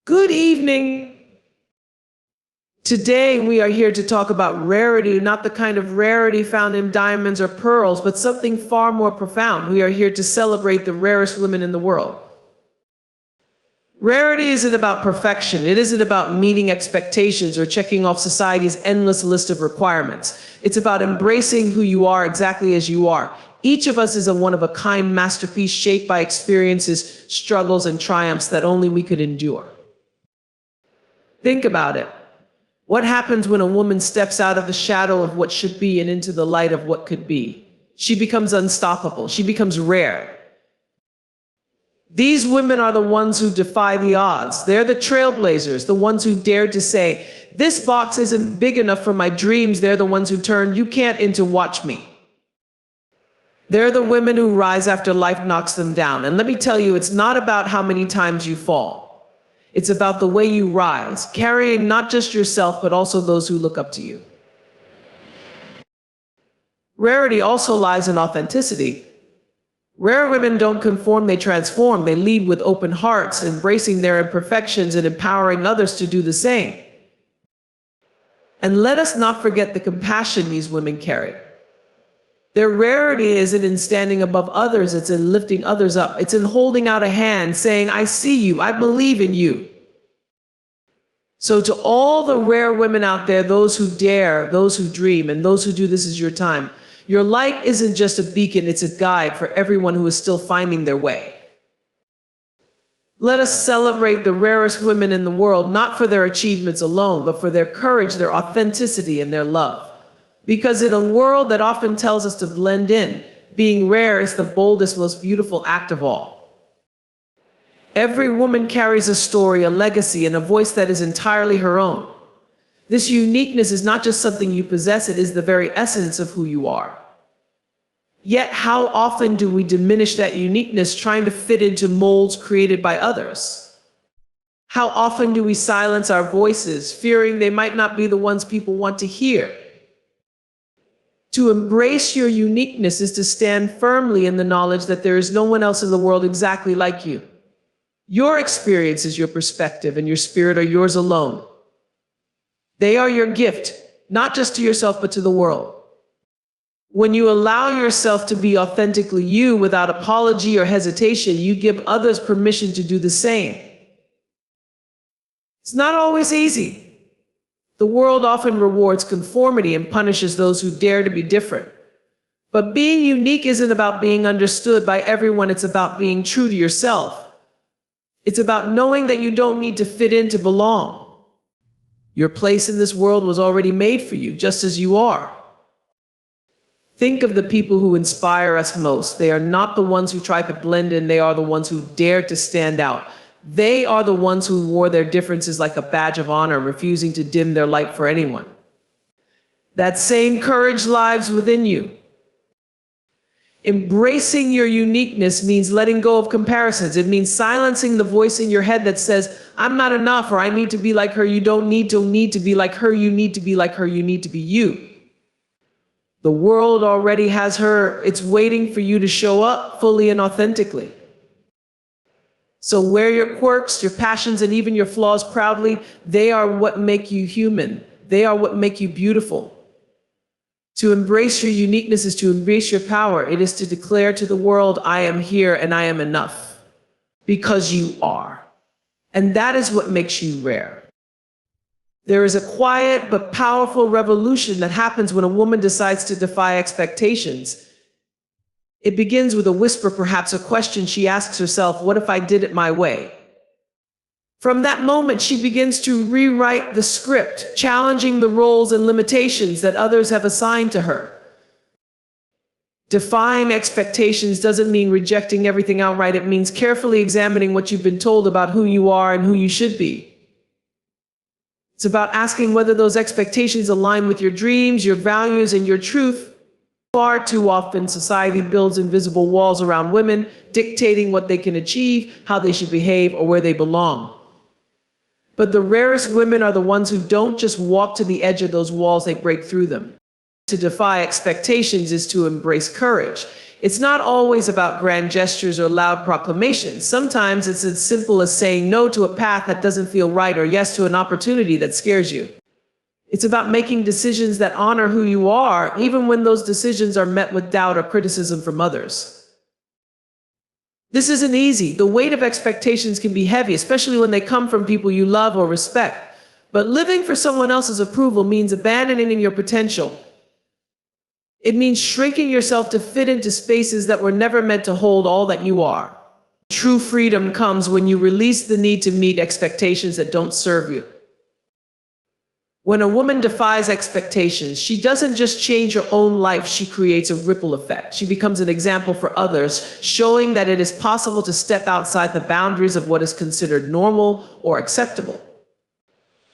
Good evening. Today we are here to talk about rarity, not the kind of rarity found in diamonds or pearls, but something far more profound. We are here to celebrate the rarest women in the world. Rarity isn't about perfection. It isn't about meeting expectations or checking off society's endless list of requirements. It's about embracing who you are exactly as you are. Each of us is a one-of-a-kind masterpiece shaped by experiences, struggles, and triumphs that only we could endure. Think about it. What happens when a woman steps out of the shadow of what should be and into the light of what could be? She becomes unstoppable. She becomes rare. These women are the ones who defy the odds. They're the trailblazers, the ones who dared to say, "This box isn't big enough for my dreams." They're the ones who turn "you can't" into "watch me." They're the women who rise after life knocks them down. And let me tell you, it's not about how many times you fall. It's about the way you rise, carrying not just yourself, but also those who look up to you. Rarity also lies in authenticity. Rare women don't conform, they transform. They lead with open hearts, embracing their imperfections and empowering others to do the same. And let us not forget the compassion these women carry. Their rarity isn't in standing above others, it's in lifting others up. It's in holding out a hand, saying, "I see you, I believe in you." So to all the rare women out there, those who dare, those who dream, and those who do this is your time, your light isn't just a beacon, it's a guide for everyone who is still finding their way. Let us celebrate the rarest women in the world, not for their achievements alone, but for their courage, their authenticity, and their love. Because in a world that often tells us to blend in, being rare is the boldest, most beautiful act of all. Every woman carries a story, a legacy, and a voice that is entirely her own. This uniqueness is not just something you possess, it is the very essence of who you are. Yet how often do we diminish that uniqueness trying to fit into molds created by others? How often do we silence our voices, fearing they might not be the ones people want to hear? To embrace your uniqueness is to stand firmly in the knowledge that there is no one else in the world exactly like you. Your experiences, your perspective, and your spirit are yours alone. They are your gift, not just to yourself, but to the world. When you allow yourself to be authentically you without apology or hesitation, you give others permission to do the same. It's not always easy. The world often rewards conformity and punishes those who dare to be different. But being unique isn't about being understood by everyone, it's about being true to yourself. It's about knowing that you don't need to fit in to belong. Your place in this world was already made for you, just as you are. Think of the people who inspire us most. They are not the ones who try to blend in, they are the ones who dare to stand out. They are the ones who wore their differences like a badge of honor, refusing to dim their light for anyone. That same courage lies within you. Embracing your uniqueness means letting go of comparisons. It means silencing the voice in your head that says, "I'm not enough," or "I need to be like her." You don't need to be like her. You need to be like her. You need to be you. The world already has her. It's waiting for you to show up fully and authentically. So wear your quirks, your passions, and even your flaws proudly. They are what make you human. They are what make you beautiful. To embrace your uniqueness is to embrace your power. It is to declare to the world, "I am here and I am enough." Because you are. And that is what makes you rare. There is a quiet but powerful revolution that happens when a woman decides to defy expectations. It begins with a whisper, perhaps a question she asks herself: what if I did it my way? From that moment, she begins to rewrite the script, challenging the roles and limitations that others have assigned to her. Defying expectations doesn't mean rejecting everything outright. It means carefully examining what you've been told about who you are and who you should be. It's about asking whether those expectations align with your dreams, your values, and your truth. Far too often, society builds invisible walls around women, dictating what they can achieve, how they should behave, or where they belong. But the rarest women are the ones who don't just walk to the edge of those walls, they break through them. To defy expectations is to embrace courage. It's not always about grand gestures or loud proclamations. Sometimes it's as simple as saying no to a path that doesn't feel right or yes to an opportunity that scares you. It's about making decisions that honor who you are, even when those decisions are met with doubt or criticism from others. This isn't easy. The weight of expectations can be heavy, especially when they come from people you love or respect. But living for someone else's approval means abandoning your potential. It means shrinking yourself to fit into spaces that were never meant to hold all that you are. True freedom comes when you release the need to meet expectations that don't serve you. When a woman defies expectations, she doesn't just change her own life, she creates a ripple effect. She becomes an example for others, showing that it is possible to step outside the boundaries of what is considered normal or acceptable.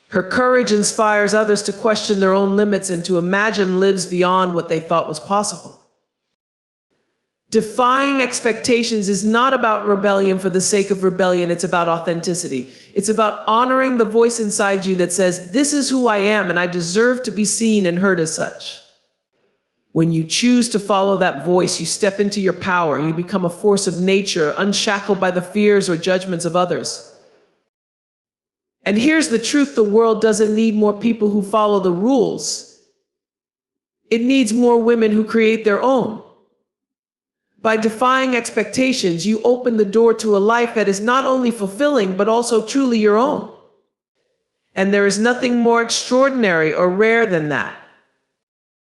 Her courage inspires others to question their own limits and to imagine lives beyond what they thought was possible. Defying expectations is not about rebellion for the sake of rebellion, it's about authenticity. It's about honoring the voice inside you that says, "This is who I am and I deserve to be seen and heard as such." When you choose to follow that voice, you step into your power, you become a force of nature, unshackled by the fears or judgments of others. And here's the truth: the world doesn't need more people who follow the rules. It needs more women who create their own. By defying expectations, you open the door to a life that is not only fulfilling, but also truly your own. And there is nothing more extraordinary or rare than that.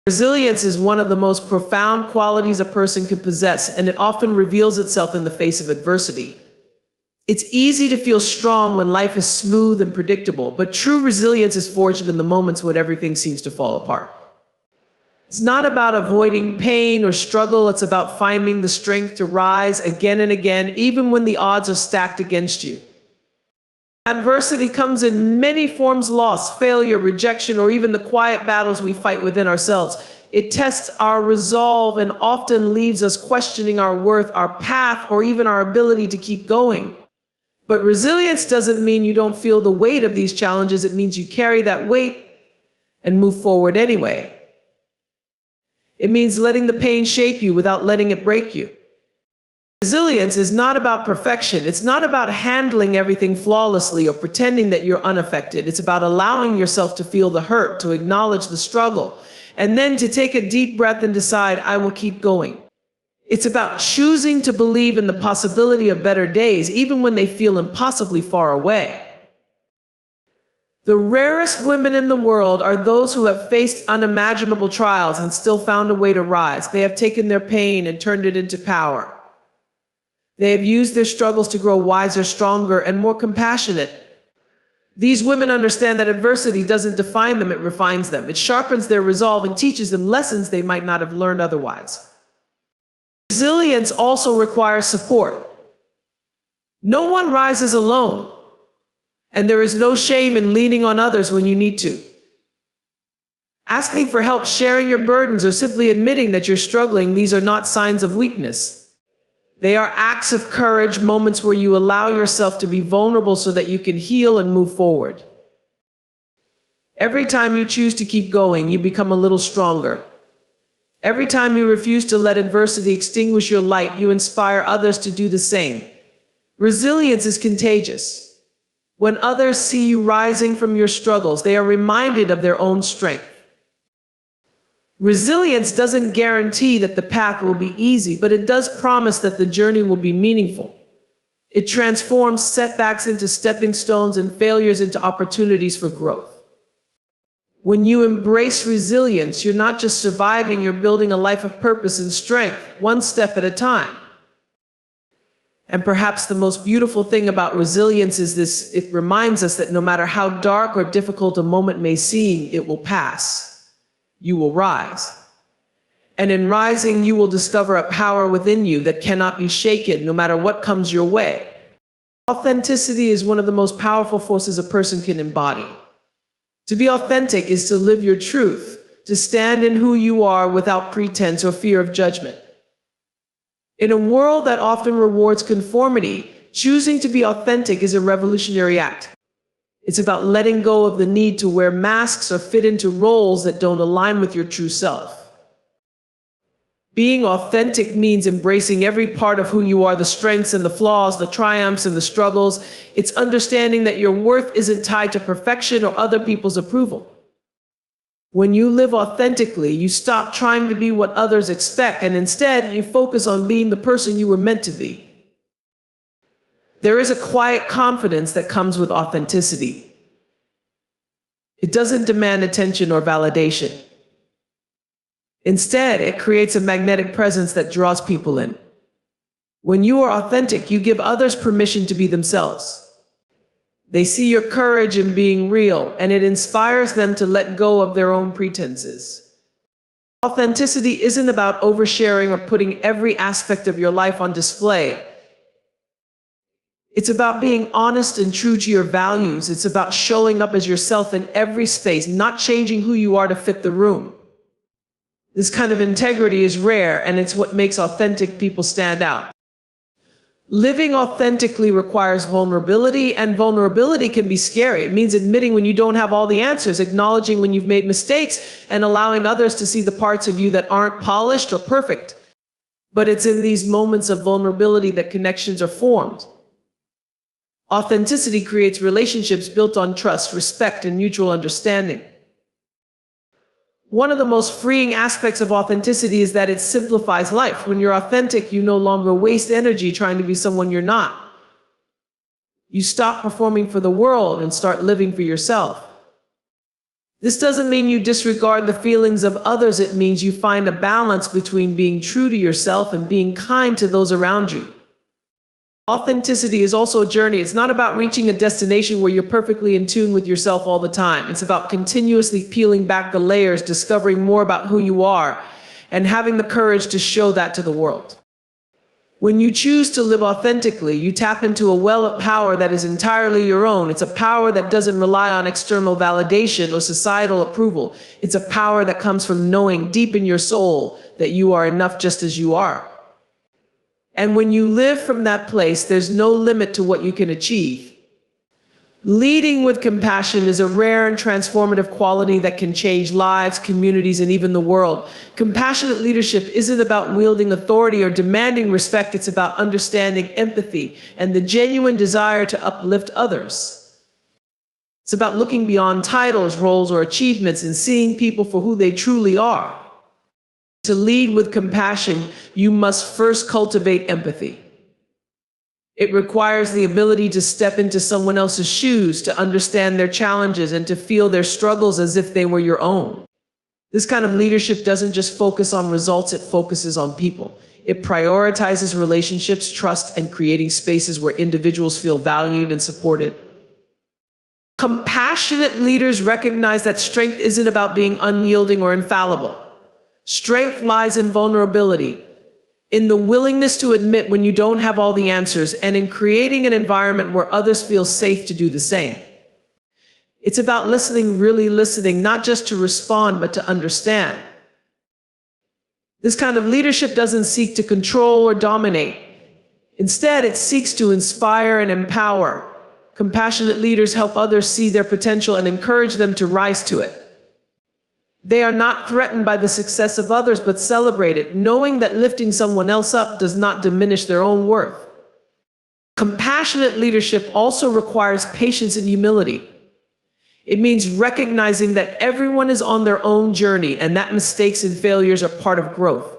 Resilience is one of the most profound qualities a person can possess, and it often reveals itself in the face of adversity. It's easy to feel strong when life is smooth and predictable, but true resilience is forged in the moments when everything seems to fall apart. It's not about avoiding pain or struggle, it's about finding the strength to rise again and again, even when the odds are stacked against you. Adversity comes in many forms: loss, failure, rejection, or even the quiet battles we fight within ourselves. It tests our resolve and often leaves us questioning our worth, our path, or even our ability to keep going. But resilience doesn't mean you don't feel the weight of these challenges. It means you carry that weight and move forward anyway. It means letting the pain shape you without letting it break you. Resilience is not about perfection. It's not about handling everything flawlessly or pretending that you're unaffected. It's about allowing yourself to feel the hurt, to acknowledge the struggle, and then to take a deep breath and decide, "I will keep going." It's about choosing to believe in the possibility of better days, even when they feel impossibly far away. The rarest women in the world are those who have faced unimaginable trials and still found a way to rise. They have taken their pain and turned it into power. They have used their struggles to grow wiser, stronger, and more compassionate. These women understand that adversity doesn't define them, it refines them. It sharpens their resolve and teaches them lessons they might not have learned otherwise. Resilience also requires support. No one rises alone, and there is no shame in leaning on others when you need to. Asking for help, sharing your burdens, or simply admitting that you're struggling, these are not signs of weakness. They are acts of courage, moments where you allow yourself to be vulnerable so that you can heal and move forward. Every time you choose to keep going, you become a little stronger. Every time you refuse to let adversity extinguish your light, you inspire others to do the same. Resilience is contagious. When others see you rising from your struggles, they are reminded of their own strength. Resilience doesn't guarantee that the path will be easy, but it does promise that the journey will be meaningful. It transforms setbacks into stepping stones and failures into opportunities for growth. When you embrace resilience, you're not just surviving, you're building a life of purpose and strength, one step at a time. And perhaps the most beautiful thing about resilience is this: it reminds us that no matter how dark or difficult a moment may seem, it will pass. You will rise. And in rising, you will discover a power within you that cannot be shaken, no matter what comes your way. Authenticity is one of the most powerful forces a person can embody. To be authentic is to live your truth, to stand in who you are without pretense or fear of judgment. In a world that often rewards conformity, choosing to be authentic is a revolutionary act. It's about letting go of the need to wear masks or fit into roles that don't align with your true self. Being authentic means embracing every part of who you are, the strengths and the flaws, the triumphs and the struggles. It's understanding that your worth isn't tied to perfection or other people's approval. When you live authentically, you stop trying to be what others expect, and instead you focus on being the person you were meant to be. There is a quiet confidence that comes with authenticity. It doesn't demand attention or validation. Instead, it creates a magnetic presence that draws people in. When you are authentic, you give others permission to be themselves. They see your courage in being real, and it inspires them to let go of their own pretenses. Authenticity isn't about oversharing or putting every aspect of your life on display. It's about being honest and true to your values. It's about showing up as yourself in every space, not changing who you are to fit the room. This kind of integrity is rare, and it's what makes authentic people stand out. Living authentically requires vulnerability, and vulnerability can be scary. It means admitting when you don't have all the answers, acknowledging when you've made mistakes, and allowing others to see the parts of you that aren't polished or perfect. But it's in these moments of vulnerability that connections are formed. Authenticity creates relationships built on trust, respect, and mutual understanding. One of the most freeing aspects of authenticity is that it simplifies life. When you're authentic, you no longer waste energy trying to be someone you're not. You stop performing for the world and start living for yourself. This doesn't mean you disregard the feelings of others. It means you find a balance between being true to yourself and being kind to those around you. Authenticity is also a journey. It's not about reaching a destination where you're perfectly in tune with yourself all the time. It's about continuously peeling back the layers, discovering more about who you are, and having the courage to show that to the world. When you choose to live authentically, you tap into a well of power that is entirely your own. It's a power that doesn't rely on external validation or societal approval. It's a power that comes from knowing deep in your soul that you are enough just as you are. And when you live from that place, there's no limit to what you can achieve. Leading with compassion is a rare and transformative quality that can change lives, communities, and even the world. Compassionate leadership isn't about wielding authority or demanding respect. It's about understanding, empathy, and the genuine desire to uplift others. It's about looking beyond titles, roles, or achievements and seeing people for who they truly are. To lead with compassion, you must first cultivate empathy. It requires the ability to step into someone else's shoes, to understand their challenges, and to feel their struggles as if they were your own. This kind of leadership doesn't just focus on results, it focuses on people. It prioritizes relationships, trust, and creating spaces where individuals feel valued and supported. Compassionate leaders recognize that strength isn't about being unyielding or infallible. Strength lies in vulnerability, in the willingness to admit when you don't have all the answers, and in creating an environment where others feel safe to do the same. It's about listening, really listening, not just to respond, but to understand. This kind of leadership doesn't seek to control or dominate. Instead, it seeks to inspire and empower. Compassionate leaders help others see their potential and encourage them to rise to it. They are not threatened by the success of others, but celebrate it, knowing that lifting someone else up does not diminish their own worth. Compassionate leadership also requires patience and humility. It means recognizing that everyone is on their own journey and that mistakes and failures are part of growth.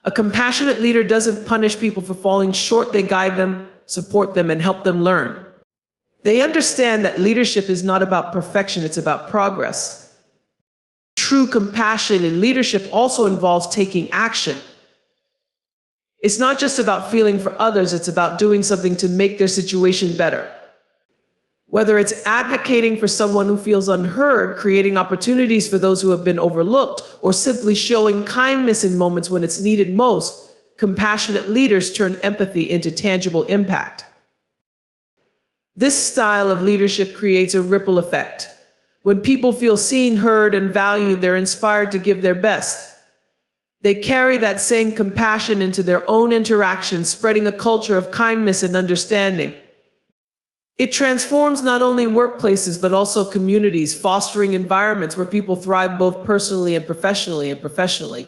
A compassionate leader doesn't punish people for falling short. They guide them, support them, and help them learn. They understand that leadership is not about perfection, it's about progress. True compassion in leadership also involves taking action. It's not just about feeling for others, it's about doing something to make their situation better. Whether it's advocating for someone who feels unheard, creating opportunities for those who have been overlooked, or simply showing kindness in moments when it's needed most, compassionate leaders turn empathy into tangible impact. This style of leadership creates a ripple effect. When people feel seen, heard, and valued, they're inspired to give their best. They carry that same compassion into their own interactions, spreading a culture of kindness and understanding. It transforms not only workplaces, but also communities, fostering environments where people thrive both personally and professionally.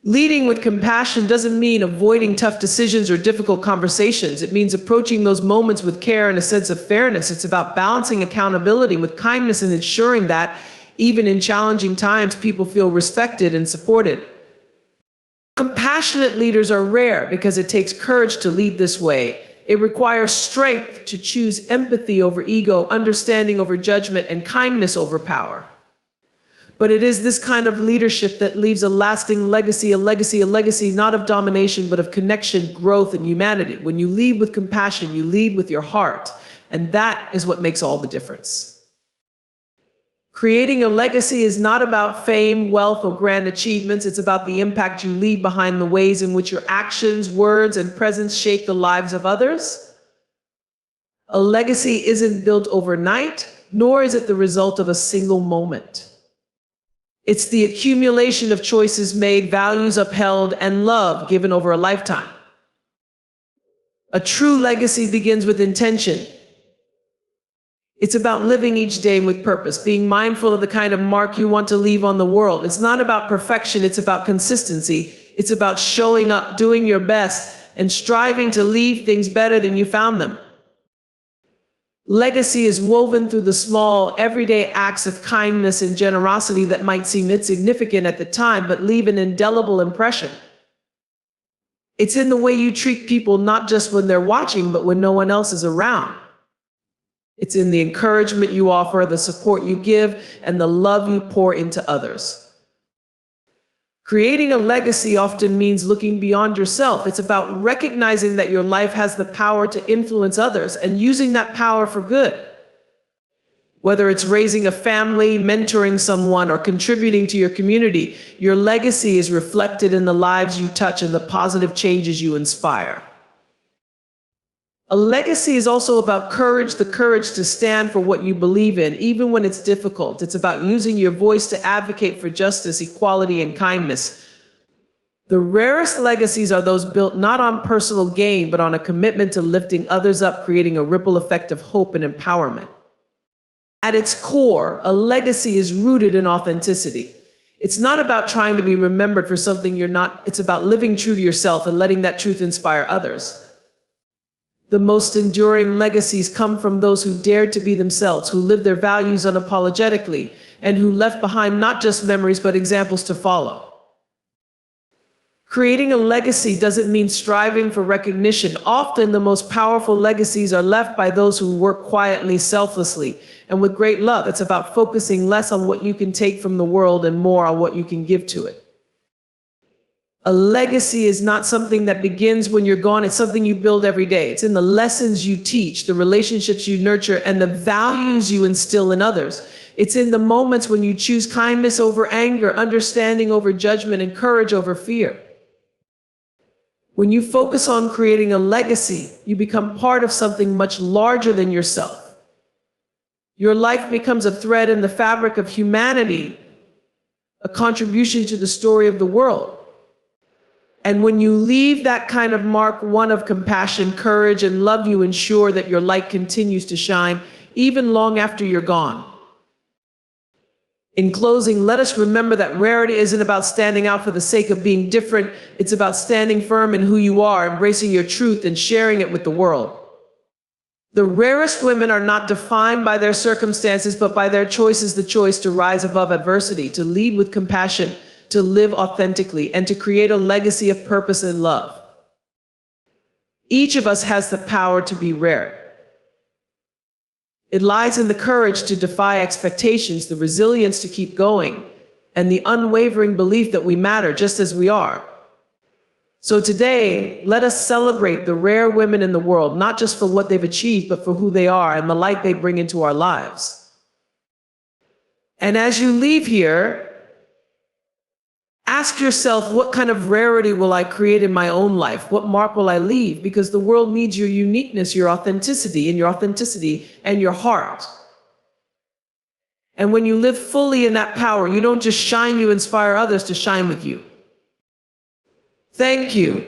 Leading with compassion doesn't mean avoiding tough decisions or difficult conversations. It means approaching those moments with care and a sense of fairness. It's about balancing accountability with kindness and ensuring that, even in challenging times, people feel respected and supported. Compassionate leaders are rare because it takes courage to lead this way. It requires strength to choose empathy over ego, understanding over judgment, and kindness over power. But it is this kind of leadership that leaves a lasting legacy, a legacy not of domination, but of connection, growth, and humanity. When you lead with compassion, you lead with your heart. And that is what makes all the difference. Creating a legacy is not about fame, wealth, or grand achievements. It's about the impact you leave behind, the ways in which your actions, words, and presence shape the lives of others. A legacy isn't built overnight, nor is it the result of a single moment. It's the accumulation of choices made, values upheld, and love given over a lifetime. A true legacy begins with intention. It's about living each day with purpose, being mindful of the kind of mark you want to leave on the world. It's not about perfection, it's about consistency. It's about showing up, doing your best, and striving to leave things better than you found them. Legacy is woven through the small, everyday acts of kindness and generosity that might seem insignificant at the time, but leave an indelible impression. It's in the way you treat people, not just when they're watching, but when no one else is around. It's in the encouragement you offer, the support you give, and the love you pour into others. Creating a legacy often means looking beyond yourself. It's about recognizing that your life has the power to influence others and using that power for good. Whether it's raising a family, mentoring someone, or contributing to your community, your legacy is reflected in the lives you touch and the positive changes you inspire. A legacy is also about courage, the courage to stand for what you believe in, even when it's difficult. It's about using your voice to advocate for justice, equality, and kindness. The rarest legacies are those built not on personal gain, but on a commitment to lifting others up, creating a ripple effect of hope and empowerment. At its core, a legacy is rooted in authenticity. It's not about trying to be remembered for something you're not. It's about living true to yourself and letting that truth inspire others. The most enduring legacies come from those who dared to be themselves, who lived their values unapologetically, and who left behind not just memories, but examples to follow. Creating a legacy doesn't mean striving for recognition. Often the most powerful legacies are left by those who work quietly, selflessly, and with great love. It's about focusing less on what you can take from the world and more on what you can give to it. A legacy is not something that begins when you're gone. It's something you build every day. It's in the lessons you teach, the relationships you nurture, and the values you instill in others. It's in the moments when you choose kindness over anger, understanding over judgment, and courage over fear. When you focus on creating a legacy, you become part of something much larger than yourself. Your life becomes a thread in the fabric of humanity, a contribution to the story of the world. And when you leave that kind of mark, one of compassion, courage, and love, you ensure that your light continues to shine even long after you're gone. In closing, let us remember that rarity isn't about standing out for the sake of being different. It's about standing firm in who you are, embracing your truth, and sharing it with the world. The rarest women are not defined by their circumstances, but by their choices, the choice to rise above adversity, to lead with compassion, to live authentically, and to create a legacy of purpose and love. Each of us has the power to be rare. It lies in the courage to defy expectations, the resilience to keep going, and the unwavering belief that we matter just as we are. So today, let us celebrate the rare women in the world, not just for what they've achieved, but for who they are and the light they bring into our lives. And as you leave here, ask yourself, what kind of rarity will I create in my own life? What mark will I leave? Because the world needs your uniqueness, your authenticity, and your heart. And when you live fully in that power, you don't just shine, you inspire others to shine with you. Thank you.